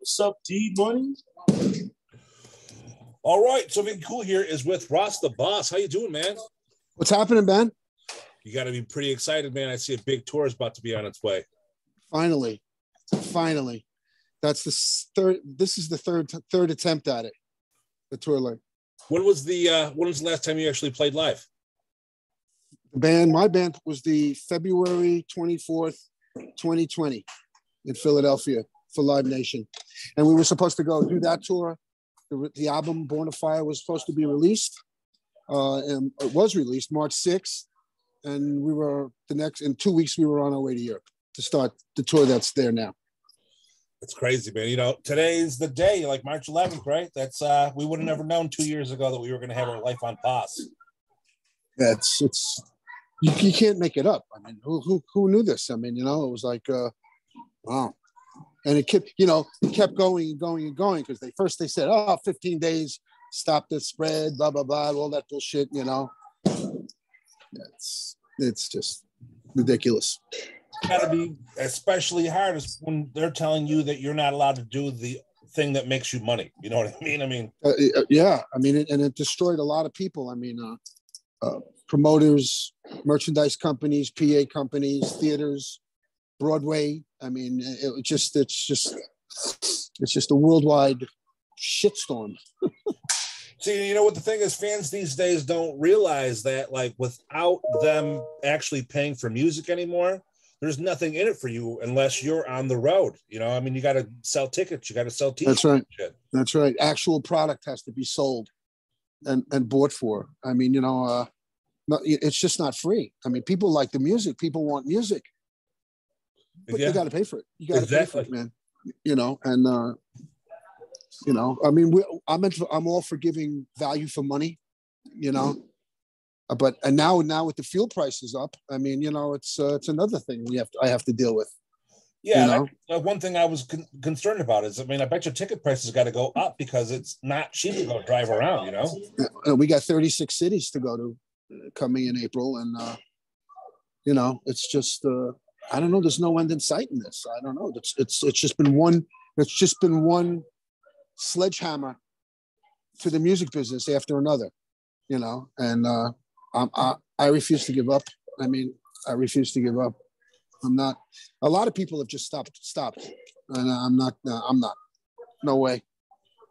What's up, D Money? All right, something cool here is with Ross the Boss. How you doing, man? What's happening, Ben? You got to be pretty excited, man. I see a big tour is about to be on its way. Finally. That's the third. This is the third attempt at it. The tour leg. When was the last time you actually played live? My band was the February 24th, 2020 in Philadelphia for Live Nation. And we were supposed to go do that tour. The album Born of Fire was supposed to be released. And it was released March 6th. And we were in 2 weeks, we were on our way to Europe to start the tour that's there now. It's crazy, man. You know, today's the day, like March 11th, right? That's we would have never known 2 years ago that we were going to have our life on pause. Yeah, it's you can't make it up. I mean, who knew this? I mean, you know, it was like, wow. And it kept going and going and going because they said, 15 days, stop the spread, blah, blah, blah, all that bullshit, you know. It's just ridiculous. It's got to be especially hard when they're telling you that you're not allowed to do the thing that makes you money. You know what I mean? Yeah. I mean, it destroyed a lot of people. I mean, promoters, merchandise companies, PA companies, theaters, Broadway. I mean, it's just a worldwide shitstorm. See, you know what the thing is, fans these days don't realize that, like, without them actually paying for music anymore, there's nothing in it for you unless you're on the road. You know, I mean, you got to sell tickets, you got to sell t-shirts. That's right. That's right. Actual product has to be sold and bought for. I mean, you know, it's just not free. I mean, people like the music. People want music. But you got to pay for it. You got to pay for it, man. You know, and you know, I mean, I'm all for giving value for money, you know, but now with the fuel prices up, I mean, you know, it's another thing I have to deal with. Yeah, you know? One thing I was concerned about is, I mean, I bet your ticket prices got to go up because it's not cheap to go drive around, you know. We got 36 cities to go to coming in April, and you know, it's just I don't know. There's no end in sight in this. I don't know. It's just been one. It's just been one sledgehammer to the music business after another, you know. And I refuse to give up. I mean, I refuse to give up. I'm not. A lot of people have just stopped, and I'm not. No way.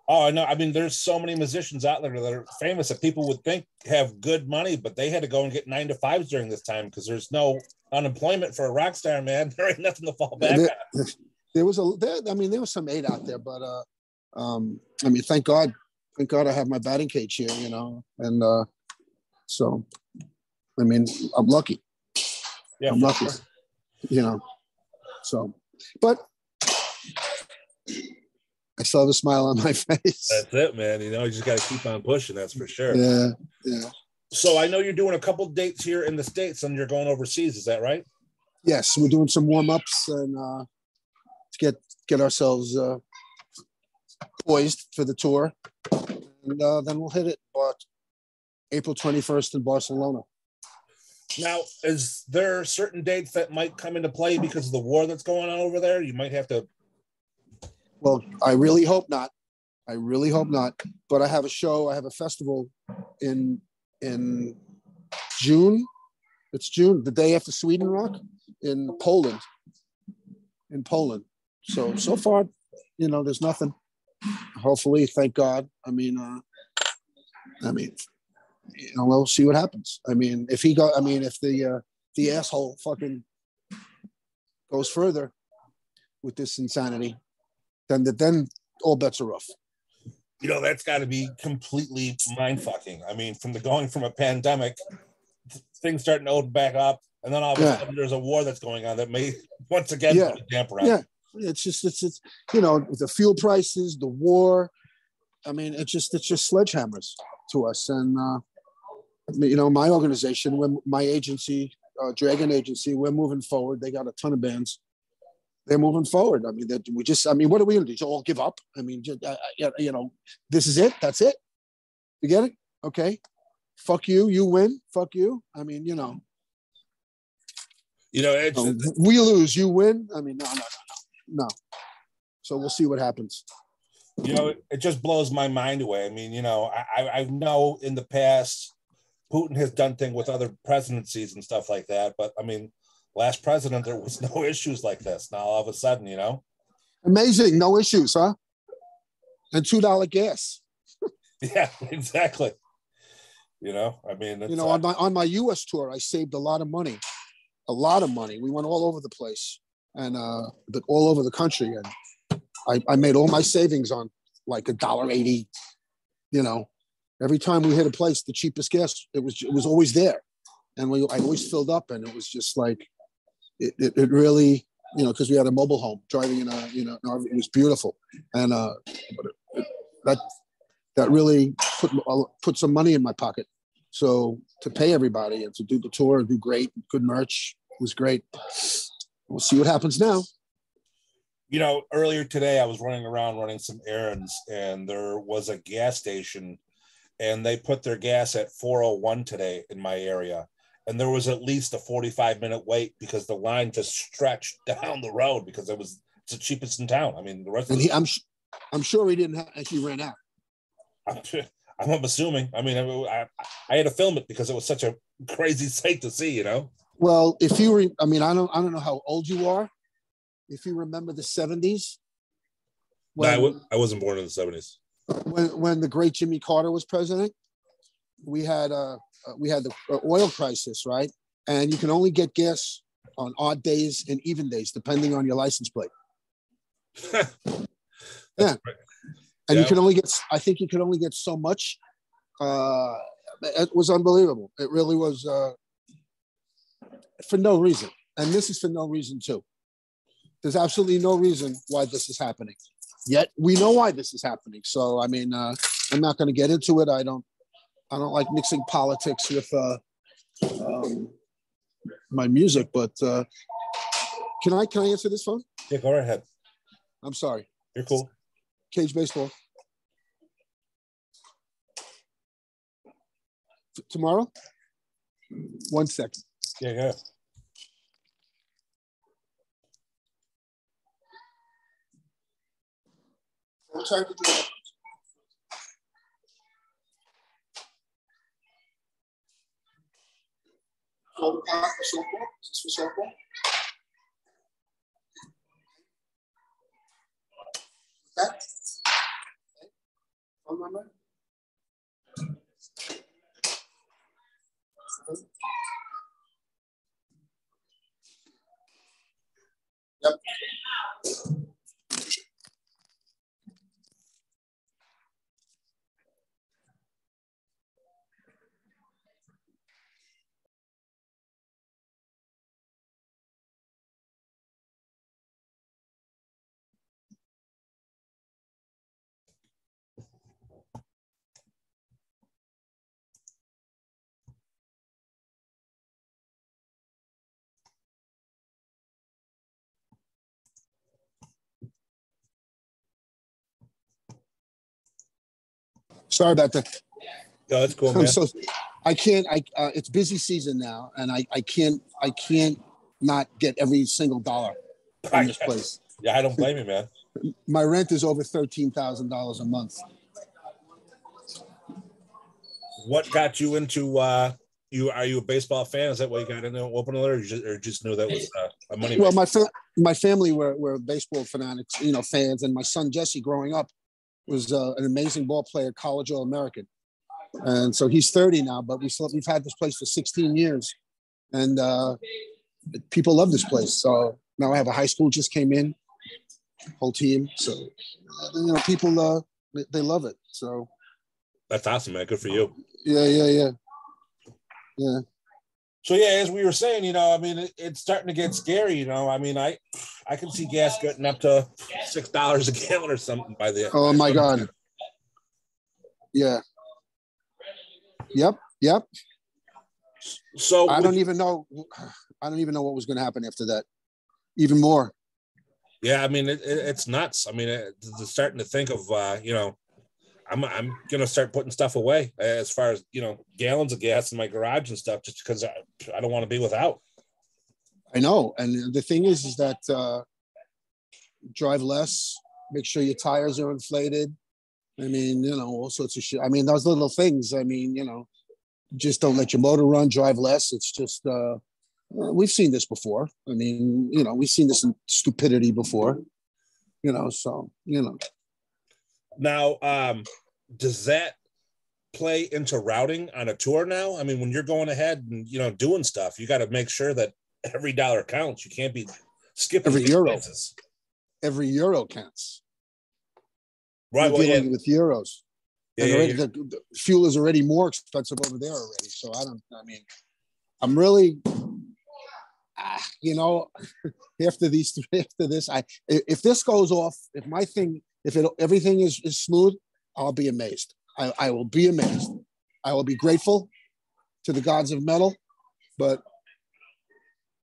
Oh, no. I mean, there's so many musicians out there that are famous that people would think have good money, but they had to go and get 9 to 5s during this time because there's no unemployment for a rock star, man. There ain't nothing to fall back on. There was some aid out there, but I mean, thank God I have my batting cage here, you know, and so I mean, I'm lucky. Yeah, I'm lucky, sure. You know. So, but I still have a smile on my face. That's it, man. You know, you just got to keep on pushing. That's for sure. Yeah. So I know you're doing a couple dates here in the States, and you're going overseas. Is that right? Yes, we're doing some warm-ups and to get ourselves poised for the tour, and then we'll hit it. But April 21st in Barcelona. Now, is there certain dates that might come into play because of the war that's going on over there? You might have to. Well, I really hope not. But I have a show. I have a festival in June. It's June, the day after Sweden Rock in Poland. So far, you know, there's nothing. Hopefully, thank God. I mean, you know, we'll see what happens. I mean, if the asshole fucking goes further with this insanity, then all bets are off. You know, that's got to be completely mind-fucking. I mean, going from a pandemic, things starting to open back up, and then all of a sudden there's a war that's going on that may once again put a damper on. Yeah, it's you know, the fuel prices, the war. I mean, it's just sledgehammers to us. And you know, my organization, my agency, Dragon Agency, we're moving forward. They got a ton of bands. They're moving forward. I mean, what are we going to do? Just all give up? I mean, you know, this is it. That's it. You get it? Okay. Fuck you. You win. Fuck you. I mean, you know. You know, it's, we lose. You win. I mean, no. So we'll see what happens. It just blows my mind away. I mean, I know in the past Putin has done things with other presidencies and stuff like that, but I mean, last president there was no issues like this. Now all of a sudden, amazing, no issues, huh? And $2 gas. Yeah, exactly. I mean, it's, on my U.S. tour, I saved a lot of money. We went all over the place and all over the country, and I made all my savings on like $1.80. Every time we hit a place, the cheapest gas, it was always there, and I always filled up, and it was just like it really, because we had a mobile home, driving in it was beautiful, and that really put some money in my pocket. So to pay everybody and to do the tour and do great, good merch was great. We'll see what happens now. Earlier today I was running some errands, and there was a gas station, and they put their gas at 401 today in my area. And there was at least a 45-minute wait because the line just stretched down the road because it's the cheapest in town. I mean, the rest of I'm sure he didn't he ran out. I'm assuming. I mean, I had to film it because it was such a crazy sight to see, Well, if you I don't know how old you are. If you remember the 70s. No, I wasn't born in the 70s. When the great Jimmy Carter was president, we had the oil crisis, right? And you can only get gas on odd days and even days, depending on your license plate. Yeah. Right. And you can only get, I think you could only get so much. It was unbelievable. It really was for no reason. And this is for no reason too. There's absolutely no reason why this is happening. Yet we know why this is happening. So, I mean, I'm not going to get into it. I don't like mixing politics with my music, but can I answer this phone? Yeah, go ahead. I'm sorry. You're cool. Cage baseball. Tomorrow? 1 second. Yeah. What time did you do? 12 o'clock for softball? Is this for softball? That? Phone number? Yep. Sorry about that. No, that's cool, man. It's busy season now, and I can't not get every single dollar in this place. Yeah, I don't blame you, man. My rent is over $13,000 a month. What got you into are you a baseball fan? Is that why you got into Open Alert, or just knew that was a money? Well, my family were baseball fanatics, fans, and my son Jesse, growing up, was an amazing ball player, college All-American, and so he's 30 now. But we've had this place for 16 years, and people love this place. So now I have a high school just came in, whole team. So people they love it. So that's awesome, man. Good for you. Yeah. So yeah, as we were saying, I mean, it's starting to get scary. I mean, I can see gas getting up to $6 a gallon or something by the. Oh my God. Yeah. Yep. So I don't even know what was going to happen after that. Even more. Yeah, I mean, it's nuts. I mean, starting to think of I'm gonna start putting stuff away as far as gallons of gas in my garage and stuff, just because I don't want to be without. I know, and the thing is that drive less, Make sure your tires are inflated. I mean, you know, all sorts of shit. I mean, those little things. I mean, you know, just don't let your motor run, drive less. It's just, we've seen this before. I mean, you know, we've seen this in stupidity before, you know, so, you know. Now, does that play into routing on a tour now? I mean, when you're going ahead and, you know, doing stuff, you got to make sure that every dollar counts. You can't be skipping every euro. Places. Every euro counts. Right. We're dealing with euros. Yeah, and already the fuel is already more expensive over there already. So I'm really, you know, after this, if this goes off, if everything is smooth, I'll be amazed. I will be amazed. I will be grateful to the gods of metal, but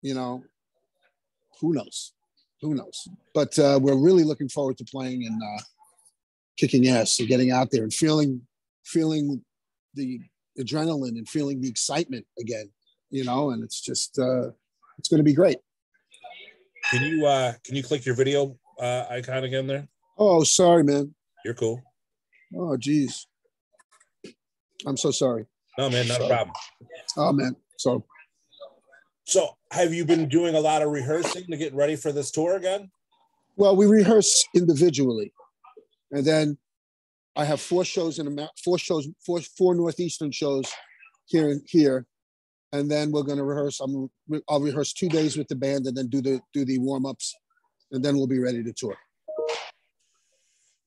you know, who knows? Who knows? But we're really looking forward to playing and kicking ass and getting out there and feeling the adrenaline and feeling the excitement again, you know, and it's just it's going to be great. Can you click your video icon again there? Oh, sorry, man. You're cool. Oh, geez. I'm so sorry. No, man, not a problem. Oh, man. So have you been doing a lot of rehearsing to get ready for this tour again? Well, we rehearse individually. And then I have four Northeastern shows here. And then we're going to rehearse. I'll rehearse 2 days with the band and then do the warm-ups. And then we'll be ready to tour.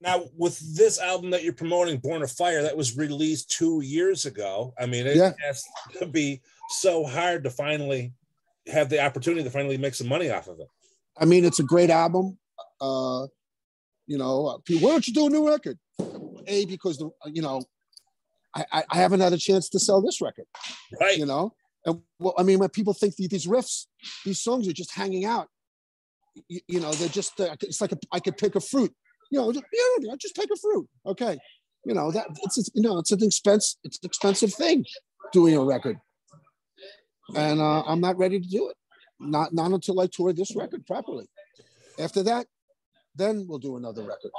Now, with this album that you're promoting, Born of Fire, that was released 2 years ago. I mean, it has to be so hard to finally have the opportunity to finally make some money off of it. I mean, it's a great album. You know, why don't you do a new record? Because you know, I haven't had a chance to sell this record. Right. You know, and well, I mean, when people think these riffs, these songs are just hanging out. You know, they're just it's like I could pick a fruit. You know, just pick a fruit. Okay. You know, it's an expensive thing doing a record. And I'm not ready to do it. Not until I tour this record properly. After that, then we'll do another record.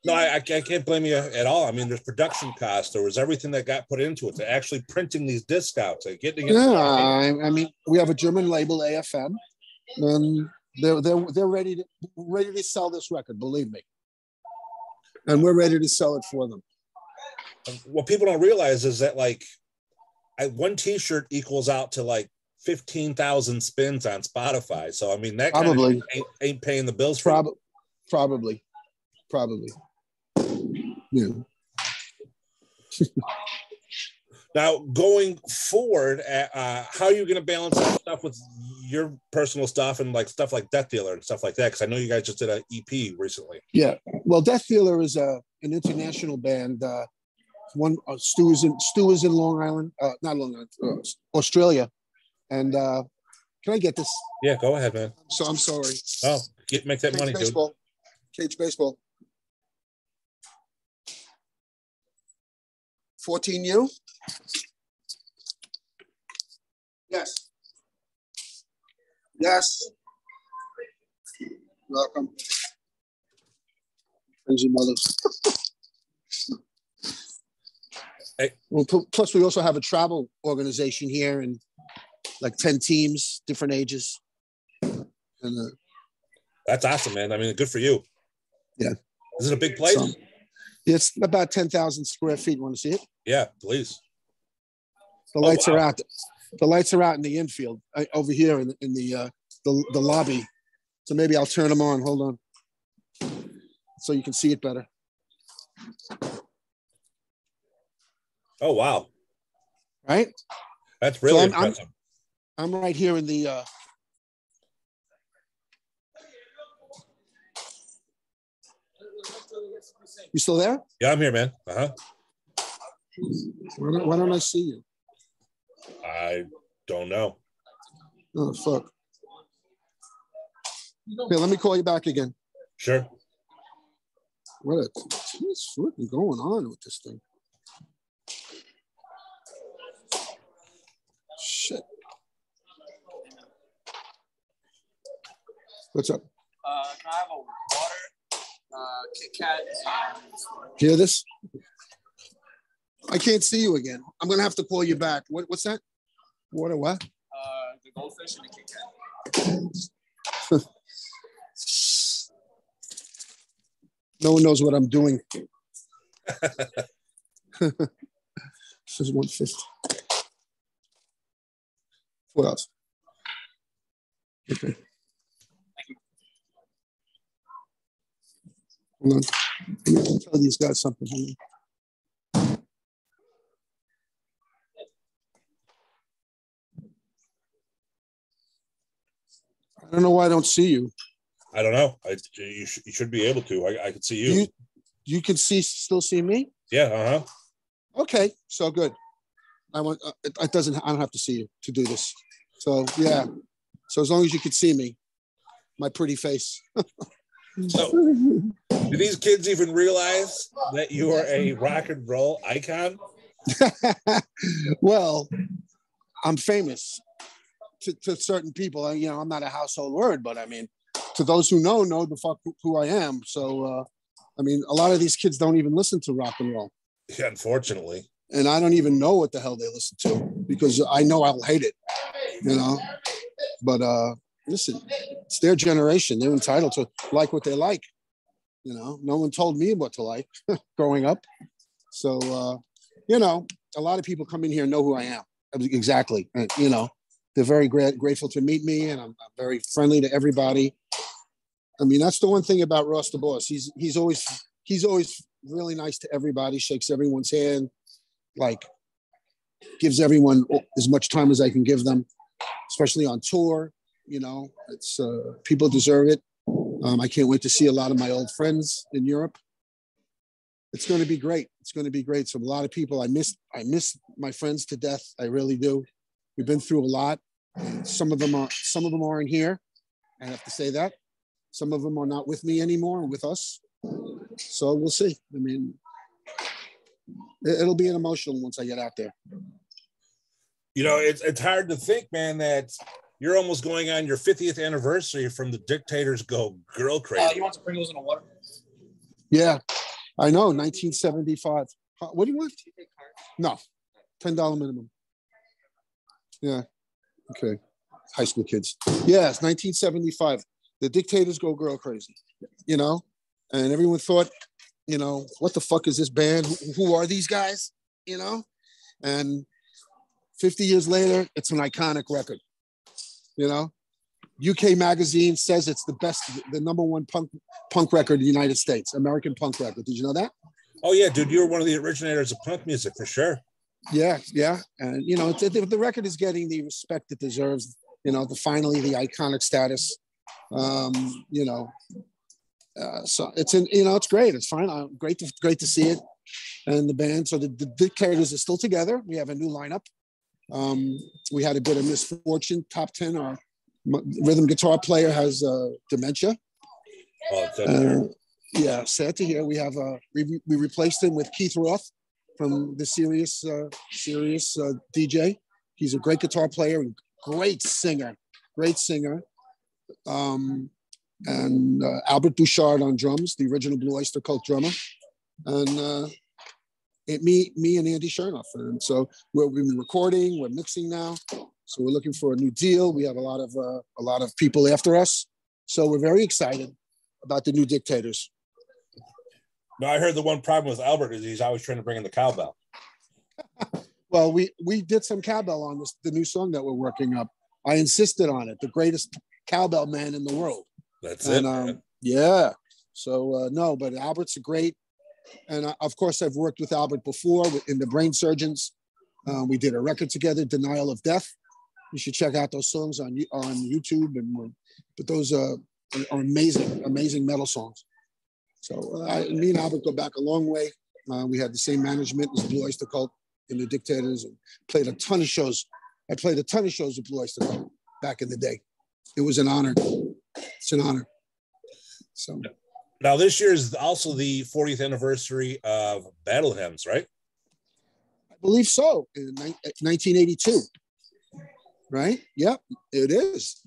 No, I can't blame you at all. I mean, there's production costs. There was everything that got put into it. To actually printing these discs out, to getting it. Yeah, I mean, we have a German label, AFM, and they're ready to sell this record. Believe me, and we're ready to sell it for them. What people don't realize is that one T-shirt equals out to like 15,000 spins on Spotify. So I mean, that probably ain't paying the bills for you. Probably. Yeah. Now, going forward, how are you going to balance that stuff with your personal stuff and like stuff like Death Dealer and stuff like that? Because I know you guys just did an EP recently. Yeah. Well, Death Dealer is an international band. Stu is in Long Island, not Long Island, Australia. And can I get this? Yeah, go ahead, man. So I'm sorry. Oh, make that Cage money, baseball. dude. Cage baseball. 14U? Yes. Yes. Welcome. Crazy mothers. Hey. Well, plus we also have a travel organization here and like 10 teams, different ages. And that's awesome, man. I mean, good for you. Yeah. Is it a big place? So, it's about 10,000 square feet. Want to see it? Yeah, please. The lights are out. The lights are out in the infield over here in the lobby. So maybe I'll turn them on. Hold on, so you can see it better. Oh wow! Right? That's really impressive. I'm right here in the. You still there? Yeah, I'm here, man. Why don't I see you? I don't know. Oh, fuck. Here, let me call you back again. Sure. What's fucking going on with this thing? Shit. What's up? Can I have a water? Kit Kat. Hear this? I can't see you again. I'm gonna have to call you back. What's that? Water what? The goldfish and the Kit Kat. No one knows what I'm doing. This is 150. What else? Okay. Hold on. I'll tell these guys something. I don't know why I don't see you. I don't know. You should be able to. I can see you. You can still see me? Yeah. Okay, so good. I want. It doesn't. I don't have to see you to do this. So yeah. So as long as you can see me, my pretty face. So, do these kids even realize that you are a rock and roll icon? Well, I'm famous to certain people. You know, I'm not a household word, but I mean, to those who know the fuck who I am. So, I mean, a lot of these kids don't even listen to rock and roll. Yeah, unfortunately. And I don't even know what the hell they listen to because I know I'll hate it, you know. But listen, it's their generation. They're entitled to like what they like. You know, no one told me what to like growing up. So, you know, a lot of people come in here and know who I am. Exactly. And, you know, they're very grateful to meet me, and I'm very friendly to everybody. I mean, that's the one thing about Ross the Boss. He's always really nice to everybody, shakes everyone's hand, like gives everyone as much time as I can give them, especially on tour. You know, it's people deserve it. I can't wait to see a lot of my old friends in Europe. It's going to be great. It's going to be great. So a lot of people, I miss my friends to death. I really do. We've been through a lot. Some of them aren't here. I have to say that. Some of them are not with me anymore, with us. So we'll see. I mean, it'll be an emotional once I get out there. You know, it's hard to think, man, that you're almost going on your 50th anniversary from the Dictators Go Girl Crazy. You want some Pringles in the water? Yeah, I know. 1975. What do you want? No, $10 minimum. Yeah. Okay. High school kids. Yeah, it's 1975. The Dictators Go Girl Crazy. You know, and everyone thought, you know, what the fuck is this band? Who are these guys? You know, and 50 years later, it's an iconic record. You know, UK Magazine says it's the #1 punk record in the United States, American punk record. Did you know that? Oh yeah, dude, you were one of the originators of punk music for sure. Yeah, and you know, the record is getting the respect it deserves. You know, finally the iconic status. You know, so it's it's great. It's fine. Great to see it, and the band. So the Dictators are still together. We have a new lineup. We had a bit of misfortune. Top 10, our rhythm guitar player has dementia. Oh, yeah, sad to hear. We have we replaced him with Keith Roth from the Sirius DJ. He's a great guitar player and great singer. And Albert Bouchard on drums, the original Blue Oyster Cult drummer, and me and Andy Chernoff. And so we've been recording, we're mixing now. So we're looking for a new deal. We have a lot of people after us. So we're very excited about the new Dictators. No, I heard the one problem with Albert is he's always trying to bring in the cowbell. Well, we did some cowbell on the new song that we're working up. I insisted on it. The greatest cowbell man in the world. That's it. Yeah. So no, but Albert's a great. And of course, I've worked with Albert before in the Brain Surgeons. We did a record together, Denial of Death. You should check out those songs on YouTube. But those are amazing metal songs. So me and Albert go back a long way. We had the same management as Blue Oyster Cult and the Dictators, and played a ton of shows. I played a ton of shows with Blue Oyster Cult back in the day. It was an honor. It's an honor. So. Now, this year is also the 40th anniversary of Battle Hymns, right? I believe so, in 1982. Right? Yep, it is.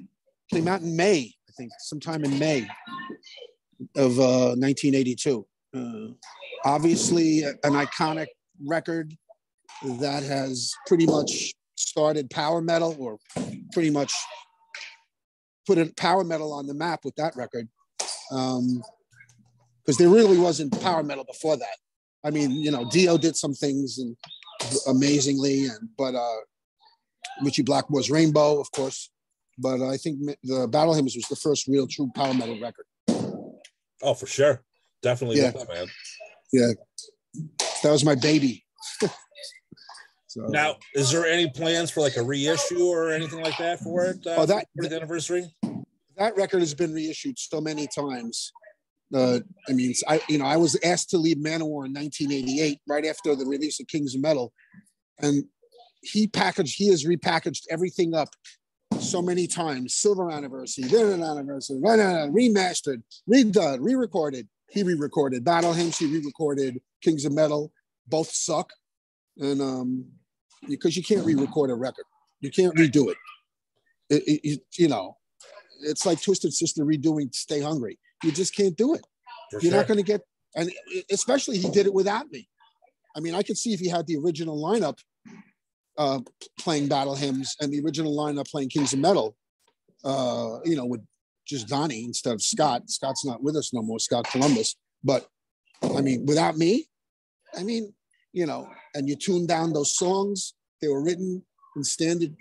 Came out in May, I think, sometime in May. of 1982. Obviously, an iconic record that has pretty much started power metal, or pretty much put a power metal on the map with that record. Because there really wasn't power metal before that. I mean, you know, Dio did some things and amazingly, but Richie Blackmore's Rainbow, of course. But I think the Battle Hymns was the first real true power metal record. Oh, for sure. Definitely, yeah, man. Yeah, that was my baby. So, now, is there any plans for like a reissue or anything like that for it? For the anniversary? That record has been reissued so many times. I mean, I was asked to lead Manowar in 1988, right after the release of Kings of Metal, and he has repackaged everything up so many times. Silver anniversary, then an anniversary, remastered, redone, re-recorded. He re-recorded Battle Hymns. He re-recorded Kings of Metal. Both suck, and because you can't re-record a record, you can't redo it. You know, it's like Twisted Sister redoing Stay Hungry. You just can't do it. You're not going to get, and especially he did it without me. I mean, I could see if he had the original lineup playing Battle Hymns and the original lineup playing Kings of Metal, you know, with just Donnie instead of Scott. Scott's not with us no more, Scott Columbus. But I mean, without me, I mean, you know, and you tune down those songs. They were written in standard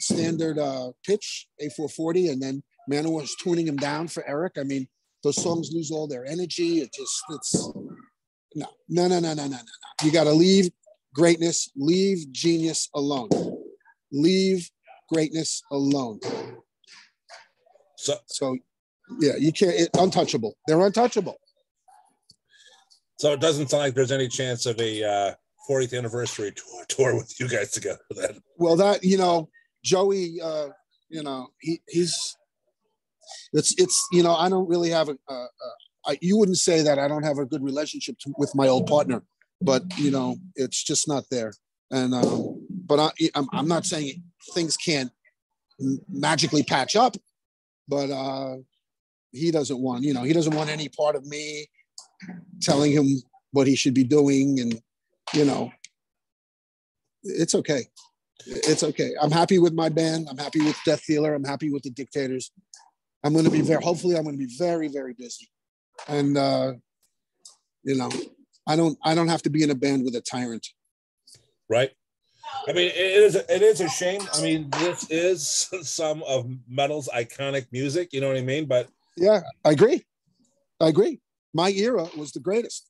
pitch, A440, and then Manowar was tuning them down for Eric. I mean, those songs lose all their energy. It's no. You got to leave greatness, leave genius alone. Leave greatness alone. So yeah, you can't, untouchable. They're untouchable. So it doesn't sound like there's any chance of a 40th anniversary tour with you guys together then. Well, that, you know, Joey, you know, he's, it's you know, I don't really have you wouldn't say that I don't have a good relationship with my old partner, but you know, it's just not there. And but I'm not saying things can't magically patch up, but he doesn't want any part of me telling him what he should be doing, and you know, it's okay. It's okay. I'm happy with my band. I'm happy with Death Dealer. I'm happy with the Dictators. I'm going to be hopefully I'm going to be very, very busy. And, you know, I don't have to be in a band with a tyrant. Right. I mean, it is a shame. I mean, this is some of metal's iconic music, you know what I mean? But yeah, I agree. My era was the greatest,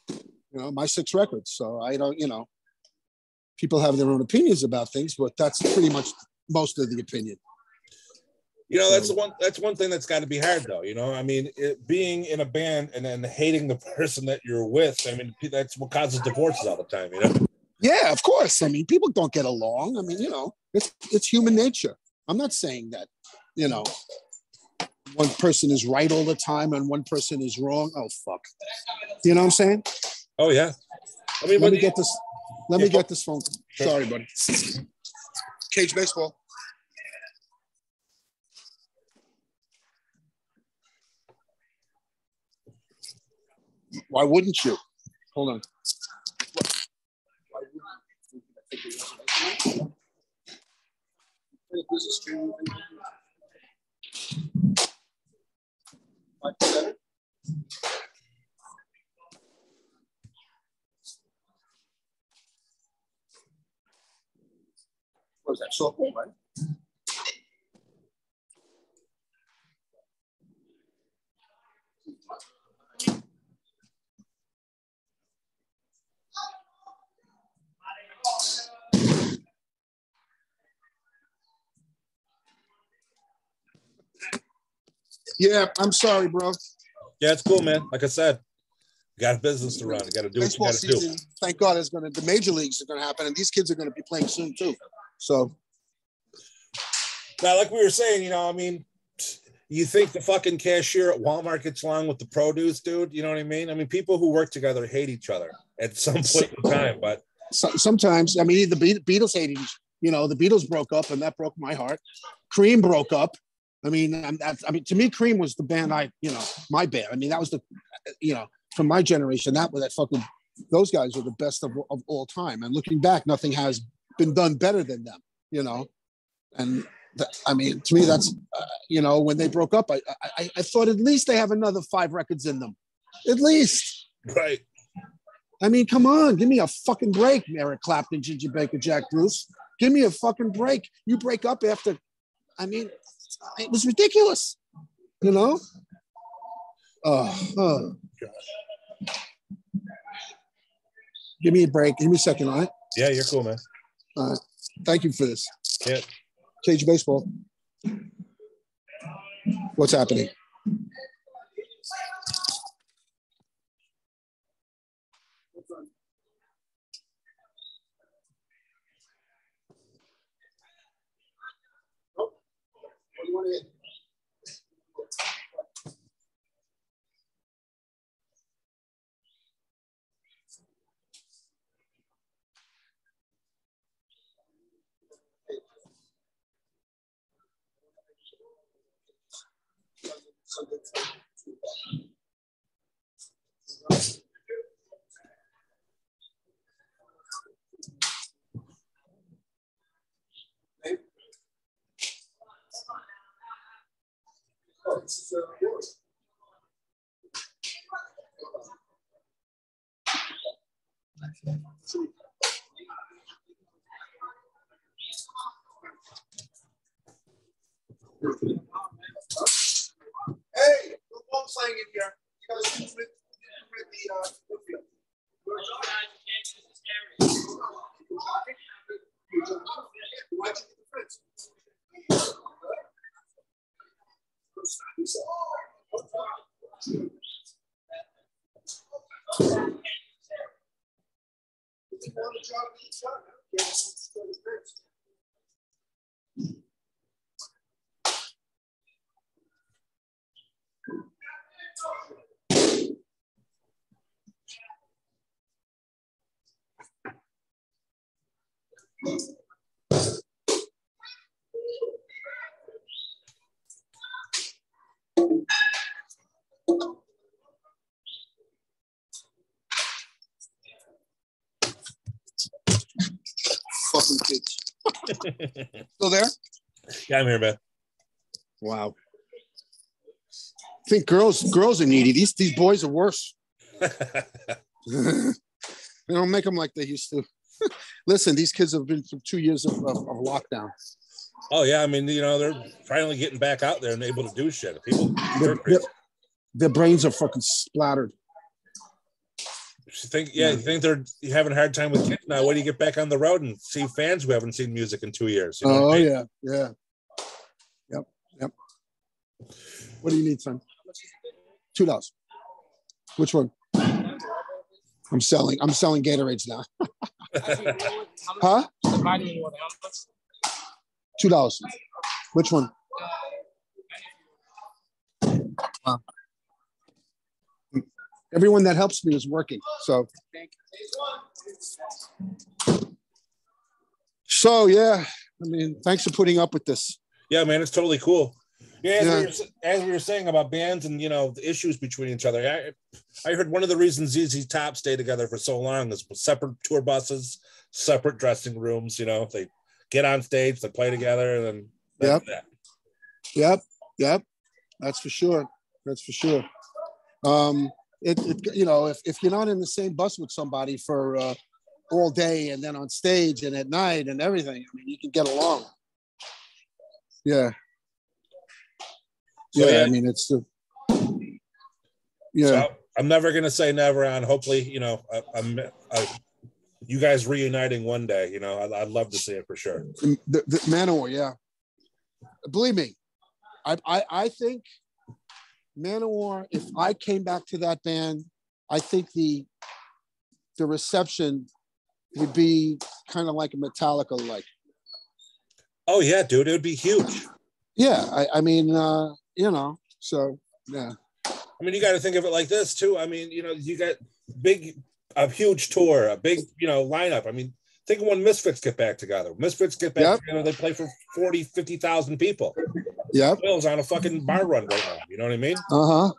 you know, my 6 records. So I don't, you know, people have their own opinions about things, but that's pretty much most of the opinion. You know, that's one thing that's got to be hard, though. You know, I mean, being in a band and then hating the person that you're with. I mean, that's what causes divorces all the time. You know. Yeah, of course. I mean, people don't get along. I mean, you know, it's human nature. I'm not saying that, you know, one person is right all the time and one person is wrong. Oh fuck. You know what I'm saying? Oh yeah. I mean, let me get this phone. Sure. Sorry, buddy. Cage baseball. Why wouldn't you? Hold on. Why wouldn't you? What was that? Softball, right? Yeah, I'm sorry, bro. Yeah, it's cool, man. Like I said, you got a business to run. You got to do baseball what you got to season, do. thank God, the major leagues are going to happen, and these kids are going to be playing soon too. So, now, like we were saying, you know, I mean, you think the fucking cashier at Walmart gets along with the produce dude? You know what I mean? I mean, people who work together hate each other at some point in time, but sometimes, I mean, the Beatles hated each. You know, the Beatles broke up, and that broke my heart. Cream broke up. I mean, to me, Cream was the band my band. I mean, that was from my generation, those guys are the best of all time. And looking back, nothing has been done better than them, And to me, that's, when they broke up, I thought at least they have another 5 records in them. At least. Right. I mean, come on, give me a fucking break, Eric Clapton, Ginger Baker, Jack Bruce. Give me a fucking break. You break up after, it was ridiculous, Oh, God. Give me a break. Give me a second, all right? Yeah, you're cool, man. All right. Thank you for this. Yeah. Cage Baseball. What's happening? Hey, the ball playing in here. You guys with the field. Fucking kids. Still there? Yeah, I'm here, man. Wow. I think girls are needy. These boys are worse. They don't make them like they used to. Listen, these kids have been through 2 years of lockdown. Oh yeah, I mean, they're finally getting back out there and able to do shit. Their brains are fucking splattered. You think they're having a hard time with kids now? Why do you get back on the road and see fans who haven't seen music in 2 years? You know what I mean? Yeah. Yep. What do you need, son? $2. Which one? I'm selling Gatorades now. Huh? $2. Which one? Everyone that helps me is working. So yeah, thanks for putting up with this. Yeah, man, it's totally cool. Yeah, as we were saying about bands and the issues between each other. I heard one of the reasons ZZ Top stayed together for so long is separate tour buses, separate dressing rooms. They get on stage, they play together, and then that's that. Yep. That's for sure. If you're not in the same bus with somebody for all day and then on stage and at night and everything, you can get along. Yeah. So, it's the. Yeah. So I'm never gonna say never on. Hopefully, you guys reuniting one day. I'd love to see it for sure. The Manowar, yeah. Believe me, I think Manowar. If I came back to that band, I think the reception would be kind of like a Metallica like. Oh yeah, dude, it would be huge. Yeah, so yeah. You got to think of it like this too. You got a huge tour, a big, lineup. Think of when Misfits get back together. Misfits get back together, they play for 40, 50,000 people. Yep. Will's on a fucking bar run right now. You know what I mean? Uh-huh.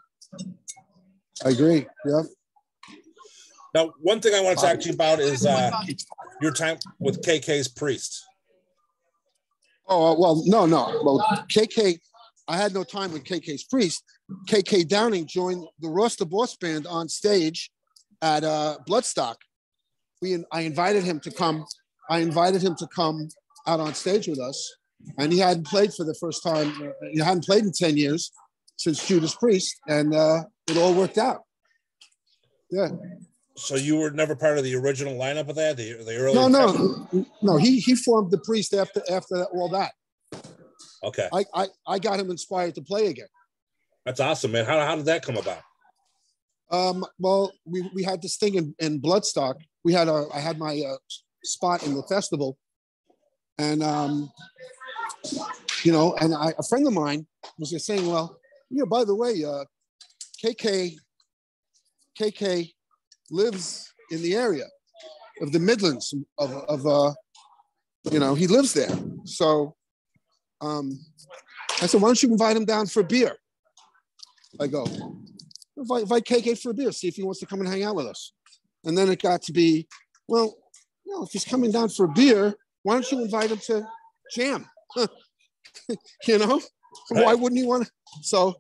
I agree. Yep. Now, one thing I want to talk to you about is your time with KK's Priest. Oh, well, no. Well, KK, I had no time with KK's Priest. KK Downing joined the Ross the Boss band on stage at Bloodstock. I invited him to come. I invited him to come out on stage with us, and he hadn't played for the first time. He hadn't played in 10 years since Judas Priest, and it all worked out. Yeah. So you were never part of the original lineup of that, the early? No. He formed the Priest after all that. Okay. I got him inspired to play again. That's awesome, man. How did that come about? Well, we had this thing in Bloodstock. I had my spot in the festival, and and a friend of mine was just saying, well, by the way, KK lives in the area of the Midlands he lives there. So I said, why don't you invite him down for a beer? I go, invite KK for a beer, see if he wants to come and hang out with us. And then it got to be, well, if he's coming down for a beer, why don't you invite him to jam? Right. Why wouldn't he want to? So,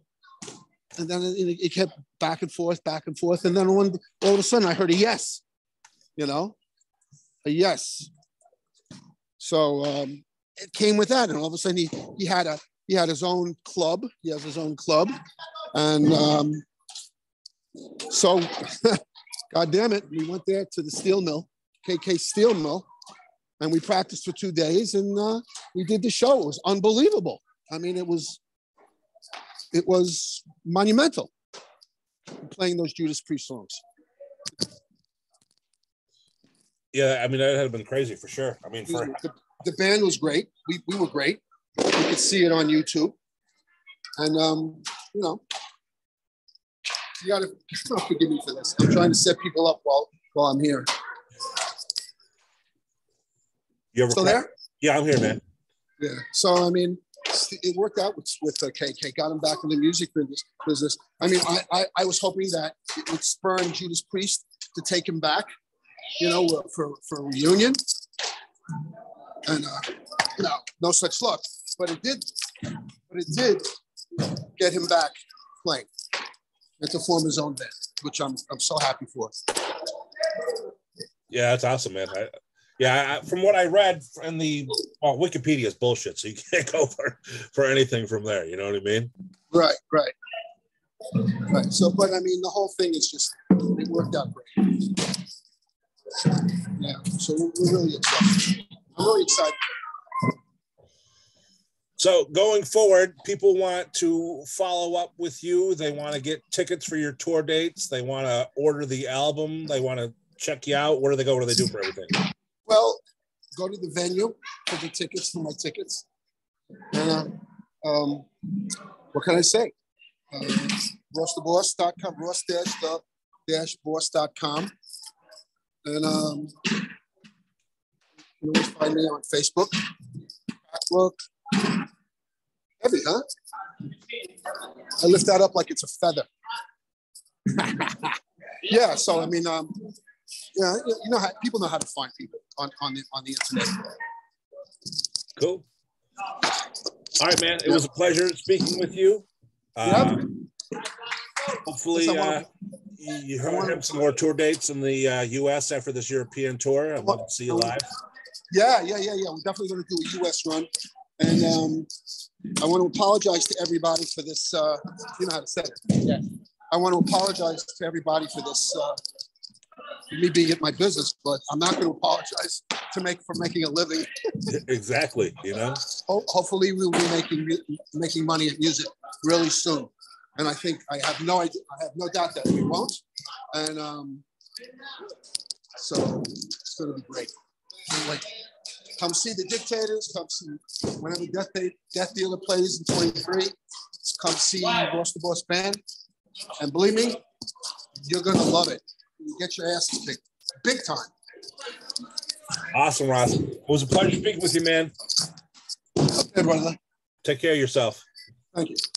and then it kept back and forth. And then all of a sudden I heard a yes, a yes. So it came with that. And all of a sudden he had his own club. He has his own club. And so, God damn it, we went there to the steel mill, KK Steel Mill, and we practiced for 2 days, and we did the show. It was unbelievable. I mean, it was monumental, playing those Judas Priest songs. Yeah, I mean, that had been crazy for sure. I mean, the band was great. We were great. You could see it on YouTube, and you gotta forgive me for this. I'm trying to set people up while I'm here. You ever still there? Yeah, I'm here, man. Yeah. So I mean, it worked out with KK. Got him back in the music business. I mean, I was hoping that it would spur Judas Priest to take him back, for a reunion. And no such luck. But it did get him back playing and to form his own band, which I'm so happy for. Yeah, that's awesome, man. From what I read in Wikipedia is bullshit, so you can't go for anything from there. You know what I mean? Right. So, but I mean, the whole thing is just, it worked out great. Yeah. So we're really excited. I'm really excited. So going forward, people want to follow up with you. They want to get tickets for your tour dates. They want to order the album. They want to check you out. Where do they go? What do they do for everything? Well, go to the venue for the tickets, for my tickets. And what can I say? RossTheBoss.com, Ross-the-Boss.com. And you can always find me on Facebook. Heavy, huh? I lift that up like it's a feather. Yeah, so I mean, how people know how to find people on the internet. Cool. All right, man. It was a pleasure speaking with you. Hopefully, you have some more tour dates in the U.S. after this European tour. I'd love to see you live. Yeah. We're definitely going to do a U.S. run. And I want to apologize to everybody for this. You know how to say it. Yeah. I want to apologize to everybody for this, me being at my business, but I'm not going to apologize for making a living. Exactly. Hopefully we'll be making money at music really soon. And I think I have no doubt that we won't. And so it's going to be great. Anyway, come see the Dictators. Come see whenever Death Dealer plays in 23. Come see Ross the Boss Band. And believe me, you're going to love it. You get your ass kicked big time. Awesome, Ross. It was a pleasure speaking with you, man. Okay, brother. Take care of yourself. Thank you.